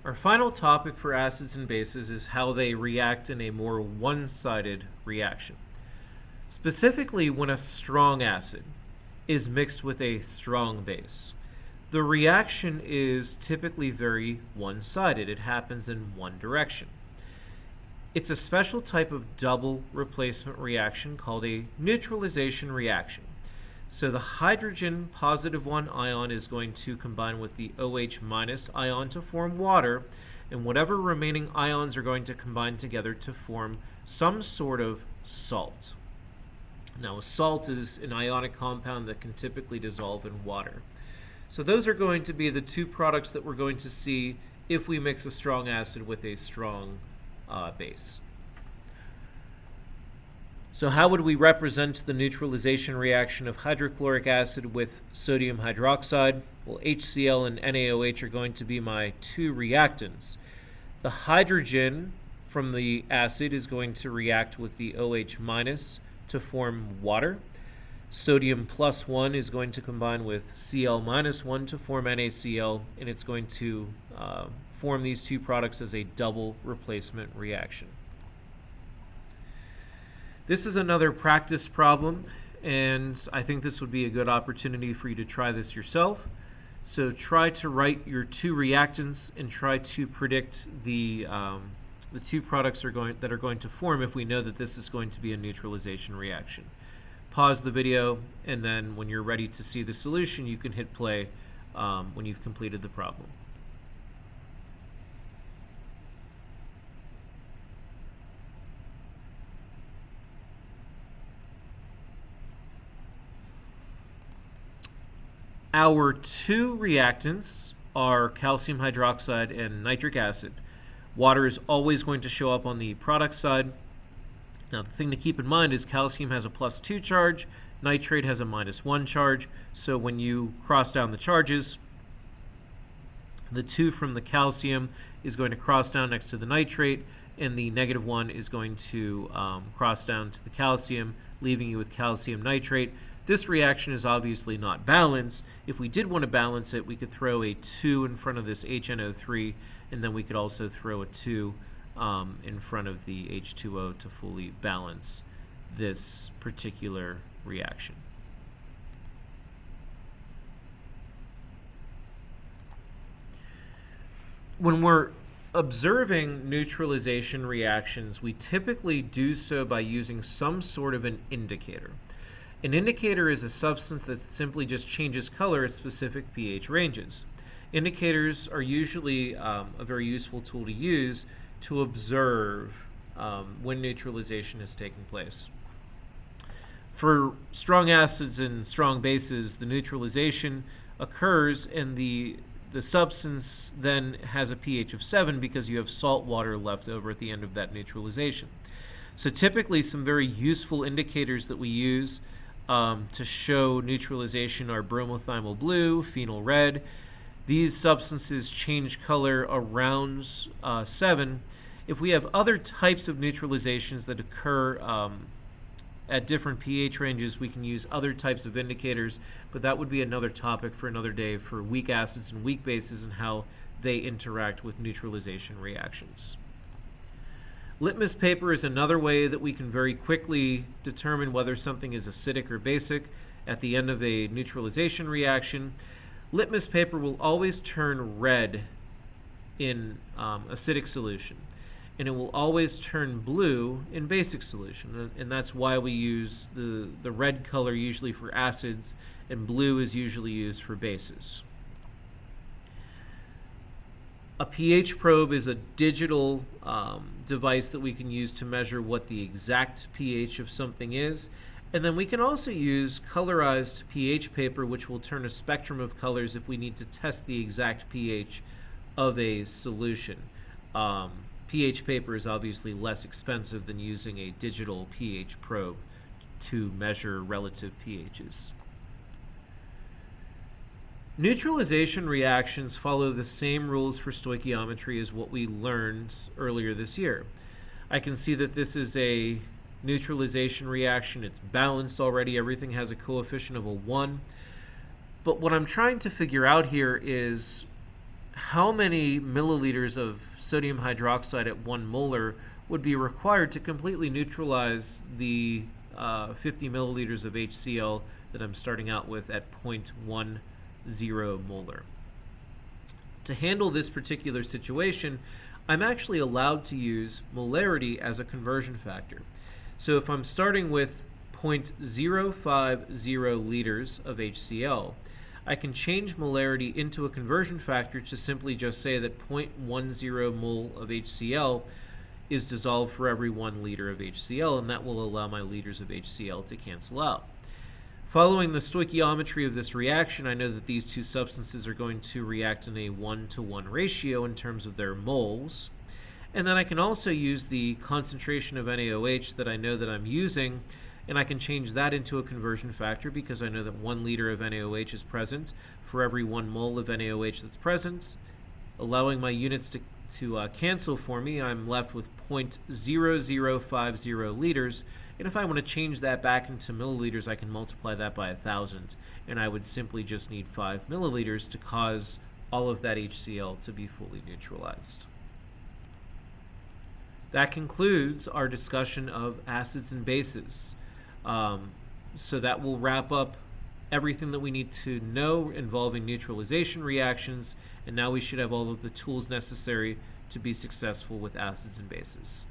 Our final topic for acids and bases is how they react in a more one-sided reaction. Specifically, when a strong acid is mixed with a strong base, the reaction is typically very one-sided. It happens in one direction. It's a special type of double replacement reaction called a neutralization reaction. So the hydrogen positive 1 ion is going to combine with the OH minus ion to form water, and whatever remaining ions are going to combine together to form some sort of salt. Now, a salt is an ionic compound that can typically dissolve in water. So those are going to be the two products that we're going to see if we mix a strong acid with a strong base. So how would we represent the neutralization reaction of hydrochloric acid with sodium hydroxide? Well, HCl and NaOH are going to be my two reactants. The hydrogen from the acid is going to react with the OH minus to form water. Sodium plus 1 is going to combine with Cl minus 1 to form NaCl, and it's going to form these two products as a double replacement reaction. This is another practice problem, and I think this would be a good opportunity for you to try this yourself. So try to write your two reactants and try to predict the two products that are going to form if we know that this is going to be a neutralization reaction. Pause the video, and then when you're ready to see the solution, you can hit play when you've completed the problem. Our two reactants are calcium hydroxide and nitric acid. Water is always going to show up on the product side. Now, the thing to keep in mind is calcium has a +2 charge, nitrate has a -1 charge, so when you cross down the charges, the 2 from the calcium is going to cross down next to the nitrate, and the -1 is going to cross down to the calcium, leaving you with calcium nitrate. This reaction is obviously not balanced. If we did want to balance it, we could throw a 2 in front of this HNO3, and then we could also throw a 2 in front of the H2O to fully balance this particular reaction. When we're observing neutralization reactions, we typically do so by using some sort of an indicator. An indicator is a substance that simply just changes color at specific pH ranges. Indicators are usually a very useful tool to use to observe when neutralization is taking place. For strong acids and strong bases, the neutralization occurs and the substance then has a pH of 7 because you have salt water left over at the end of that neutralization. So typically some very useful indicators that we use to show neutralization are bromothymol blue, phenol red. These substances change color around 7. If we have other types of neutralizations that occur at different pH ranges, we can use other types of indicators, but that would be another topic for another day for weak acids and weak bases and how they interact with neutralization reactions. Litmus paper is another way that we can very quickly determine whether something is acidic or basic at the end of a neutralization reaction. Litmus paper will always turn red in acidic solution, and it will always turn blue in basic solution, and that's why we use the red color usually for acids, and blue is usually used for bases. A pH probe is a digital device that we can use to measure what the exact pH of something is. And then we can also use colorized pH paper, which will turn a spectrum of colors if we need to test the exact pH of a solution. pH paper is obviously less expensive than using a digital pH probe to measure relative pHs. Neutralization reactions follow the same rules for stoichiometry as what we learned earlier this year. I can see that this is a neutralization reaction. It's balanced already. Everything has a coefficient of a 1. But what I'm trying to figure out here is how many milliliters of sodium hydroxide at 1 molar would be required to completely neutralize the 50 milliliters of HCl that I'm starting out with at 0.10 molar. To handle this particular situation, I'm actually allowed to use molarity as a conversion factor. So if I'm starting with 0.050 liters of HCl, I can change molarity into a conversion factor to simply just say that 0.10 mole of HCl is dissolved for every 1 liter of HCl, and that will allow my liters of HCl to cancel out. Following the stoichiometry of this reaction, I know that these two substances are going to react in a 1-to-1 ratio in terms of their moles. And then I can also use the concentration of NaOH that I know that I'm using, and I can change that into a conversion factor because I know that 1 liter of NaOH is present for every 1 mole of NaOH that's present. Allowing my units to cancel for me, I'm left with 0.0050 liters, and if I want to change that back into milliliters, I can multiply that by 1,000, and I would simply just need 5 milliliters to cause all of that HCl to be fully neutralized. That concludes our discussion of acids and bases. So that will wrap up everything that we need to know involving neutralization reactions, and now we should have all of the tools necessary to be successful with acids and bases.